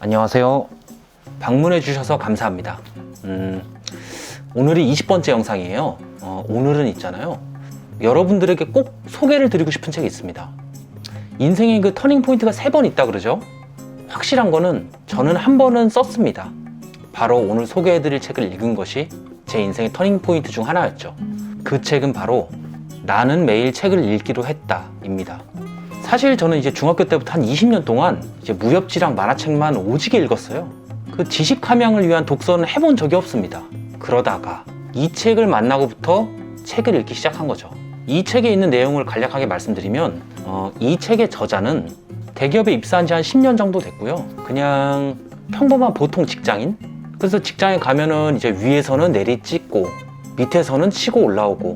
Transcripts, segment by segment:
안녕하세요. 방문해 주셔서 감사합니다. 오늘이 20번째 영상이에요. 오늘은 있잖아요, 여러분들에게 꼭 소개를 드리고 싶은 책이 있습니다. 인생의 그 터닝 포인트가 3번 있다 그러죠. 확실한 거는 저는 한 번은 썼습니다. 바로 오늘 소개해 드릴 책을 읽은 것이 제 인생의 터닝 포인트 중 하나였죠. 그 책은 바로 나는 매일 책을 읽기로 했다 입니다. 사실 저는 이제 중학교 때부터 한 20년 동안 이제 무협지랑 만화책만 오지게 읽었어요. 그 지식 함양을 위한 독서는 해본 적이 없습니다. 그러다가 이 책을 만나고부터 책을 읽기 시작한 거죠. 이 책에 있는 내용을 간략하게 말씀드리면 이 책의 저자는 대기업에 입사한 지 한 10년 정도 됐고요. 그냥 평범한 보통 직장인? 그래서 직장에 가면은 이제 위에서는 내리 찍고 밑에서는 치고 올라오고,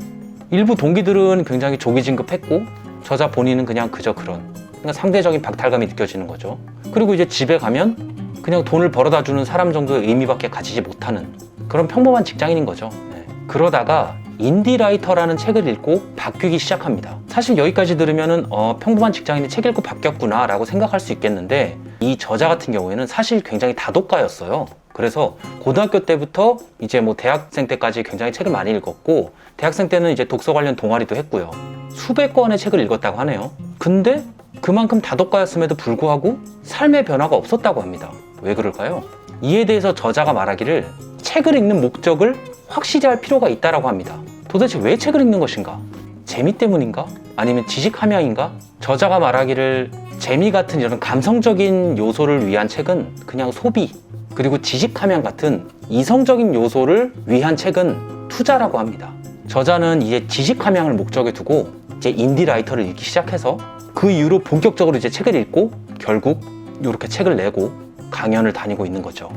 일부 동기들은 굉장히 조기 진급했고 저자 본인은 그냥 그저 그런, 그러니까 상대적인 박탈감이 느껴지는 거죠. 그리고 이제 집에 가면 그냥 돈을 벌어다 주는 사람 정도의 의미밖에 가지지 못하는 그런 평범한 직장인인 거죠. 그러다가 인디라이터라는 책을 읽고 바뀌기 시작합니다. 사실 여기까지 들으면은 평범한 직장인이 책 읽고 바뀌었구나 라고 생각할 수 있겠는데, 이 저자 같은 경우에는 사실 굉장히 다독가였어요. 그래서 고등학교 때부터 이제 뭐 대학생 때까지 굉장히 책을 많이 읽었고, 대학생 때는 이제 독서 관련 동아리도 했고요. 수백 권의 책을 읽었다고 하네요. 근데 그만큼 다독가였음에도 불구하고 삶의 변화가 없었다고 합니다. 왜 그럴까요? 이에 대해서 저자가 말하기를 책을 읽는 목적을 확실히 할 필요가 있다고 합니다. 도대체 왜 책을 읽는 것인가? 재미 때문인가? 아니면 지식 함양인가? 저자가 말하기를 재미 같은 이런 감성적인 요소를 위한 책은 그냥 소비, 그리고 지식 함양 같은 이성적인 요소를 위한 책은 투자라고 합니다. 저자는 이제 지식 함양을 목적에 두고 이제 인디라이터를 읽기 시작해서 그 이후로 본격적으로 이제 책을 읽고 결국 이렇게 책을 내고 강연을 다니고 있는 거죠.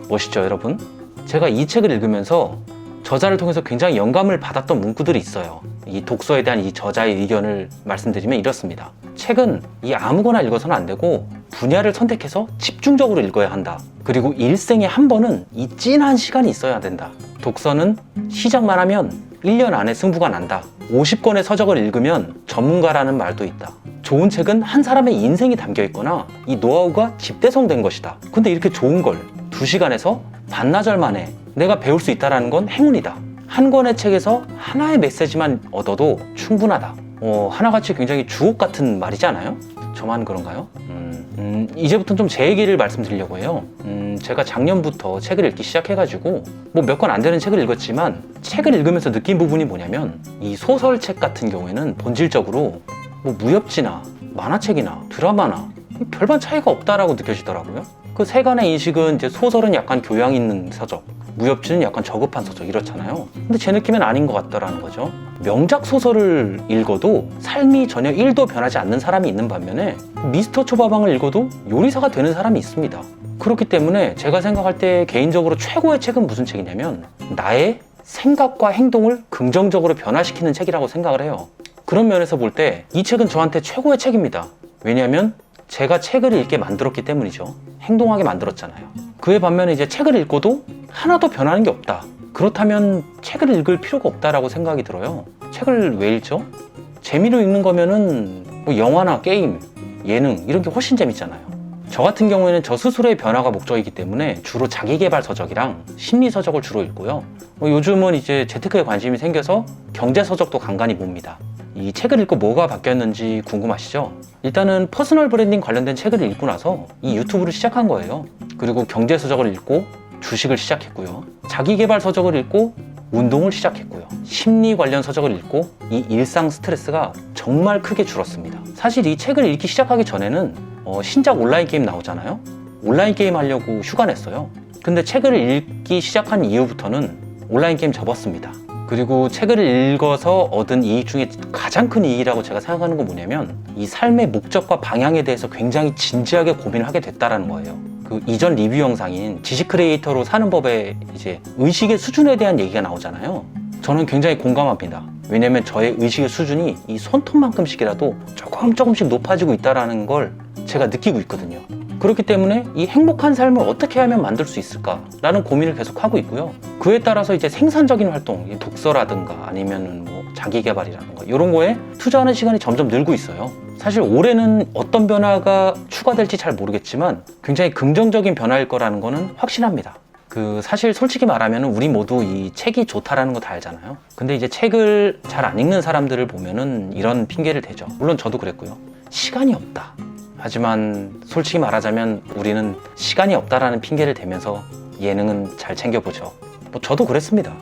멋있죠, 여러분? 제가 이 책을 읽으면서 저자를 통해서 굉장히 영감을 받았던 문구들이 있어요. 이 독서에 대한 이 저자의 의견을 말씀드리면 이렇습니다. 책은 이 아무거나 읽어서는 안 되고 분야를 선택해서 집중적으로 읽어야 한다. 그리고 일생에 한 번은 이 찐한 시간이 있어야 된다. 독서는 시작만 하면 1년 안에 승부가 난다. 50권의 서적을 읽으면 전문가라는 말도 있다. 좋은 책은 한 사람의 인생이 담겨 있거나 이 노하우가 집대성된 것이다. 근데 이렇게 좋은 걸 2시간에서 반나절 만에 내가 배울 수 있다는 건 행운이다. 한 권의 책에서 하나의 메시지만 얻어도 충분하다. 하나같이 굉장히 주옥 같은 말이지 않아요? 저만 그런가요? 이제부터는 좀 제 얘기를 말씀드리려고 해요. 제가 작년부터 책을 읽기 시작해가지고 뭐 몇 권 안 되는 책을 읽었지만, 책을 읽으면서 느낀 부분이 뭐냐면, 이 소설책 같은 경우에는 본질적으로 뭐 무협지나 만화책이나 드라마나 별반 차이가 없다라고 느껴지더라고요. 그 세간의 인식은 이제 소설은 약간 교양 있는 서적, 무협지는 약간 저급한 서적 이렇잖아요. 근데 제 느낌엔 아닌 것 같더라는 거죠. 명작 소설을 읽어도 삶이 전혀 1도 변하지 않는 사람이 있는 반면에 미스터 초밥왕을 읽어도 요리사가 되는 사람이 있습니다. 그렇기 때문에 제가 생각할 때 개인적으로 최고의 책은 무슨 책이냐면, 나의 생각과 행동을 긍정적으로 변화시키는 책이라고 생각을 해요. 그런 면에서 볼 때 이 책은 저한테 최고의 책입니다. 왜냐하면 제가 책을 읽게 만들었기 때문이죠. 행동하게 만들었잖아요. 그에 반면에 이제 책을 읽고도 하나도 변하는 게 없다. 그렇다면 책을 읽을 필요가 없다라고 생각이 들어요. 책을 왜 읽죠? 재미로 읽는 거면은 뭐 영화나 게임, 예능 이런 게 훨씬 재밌잖아요. 저 같은 경우에는 저 스스로의 변화가 목적이기 때문에 주로 자기계발 서적이랑 심리 서적을 주로 읽고요. 요즘은 이제 재테크에 관심이 생겨서 경제 서적도 간간히 봅니다. 이 책을 읽고 뭐가 바뀌었는지 궁금하시죠? 일단은 퍼스널 브랜딩 관련된 책을 읽고 나서 이 유튜브를 시작한 거예요. 그리고 경제 서적을 읽고 주식을 시작했고요. 자기계발 서적을 읽고 운동을 시작했고요. 심리 관련 서적을 읽고 이 일상 스트레스가 정말 크게 줄었습니다. 사실 이 책을 읽기 시작하기 전에는 신작 온라인 게임 나오잖아요. 온라인 게임 하려고 휴가 냈어요. 근데 책을 읽기 시작한 이후부터는 온라인 게임 접었습니다. 그리고 책을 읽어서 얻은 이익 중에 가장 큰 이익이라고 제가 생각하는 건 뭐냐면, 이 삶의 목적과 방향에 대해서 굉장히 진지하게 고민을 하게 됐다라는 거예요. 그 이전 리뷰 영상인 지식 크리에이터로 사는 법에 이제 의식의 수준에 대한 얘기가 나오잖아요. 저는 굉장히 공감합니다. 왜냐면 저의 의식의 수준이 이 손톱만큼씩이라도 조금씩 높아지고 있다는 걸 제가 느끼고 있거든요. 그렇기 때문에 이 행복한 삶을 어떻게 하면 만들 수 있을까라는 고민을 계속 하고 있고요. 그에 따라서 이제 생산적인 활동, 독서라든가 아니면은 뭐 자기개발이라든가 이런 거에 투자하는 시간이 점점 늘고 있어요. 사실 올해는 어떤 변화가 추가될지 잘 모르겠지만 굉장히 긍정적인 변화일 거라는 거는 확신합니다. 사실 솔직히 말하면 우리 모두 이 책이 좋다라는 거 다 알잖아요. 근데 이제 책을 잘 안 읽는 사람들을 보면은 이런 핑계를 대죠. 물론 저도 그랬고요. 시간이 없다. 하지만 솔직히 말하자면 우리는 시간이 없다라는 핑계를 대면서 예능은 잘 챙겨보죠. 저도 그랬습니다.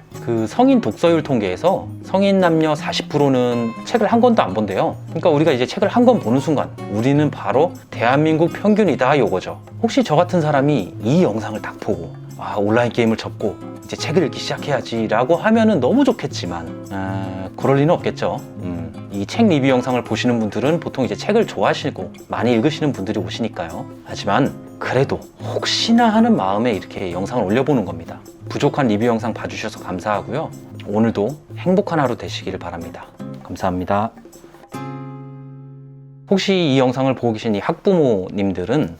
성인 독서율 통계에서 성인 남녀 40%는 책을 한 권도 안 본대요. 그러니까 우리가 이제 책을 한 권 보는 순간 우리는 바로 대한민국 평균이다 요거죠. 혹시 저 같은 사람이 이 영상을 딱 보고 온라인 게임을 접고 이제 책을 읽기 시작해야지 라고 하면은 너무 좋겠지만 그럴 리는 없겠죠. 이 책 리뷰 영상을 보시는 분들은 보통 이제 책을 좋아하시고 많이 읽으시는 분들이 오시니까요. 하지만 그래도 혹시나 하는 마음에 이렇게 영상을 올려보는 겁니다. 부족한 리뷰 영상 봐주셔서 감사하고요. 오늘도 행복한 하루 되시기를 바랍니다. 감사합니다. 혹시 이 영상을 보고 계신 이 학부모님들은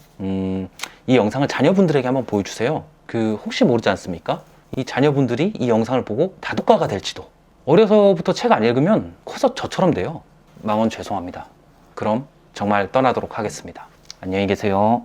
이 영상을 자녀분들에게 한번 보여주세요. 혹시 모르지 않습니까? 이 자녀분들이 이 영상을 보고 다독가가 될지도. 어려서부터 책 안 읽으면 커서 저처럼 돼요. 망언 죄송합니다. 그럼 정말 떠나도록 하겠습니다. 안녕히 계세요.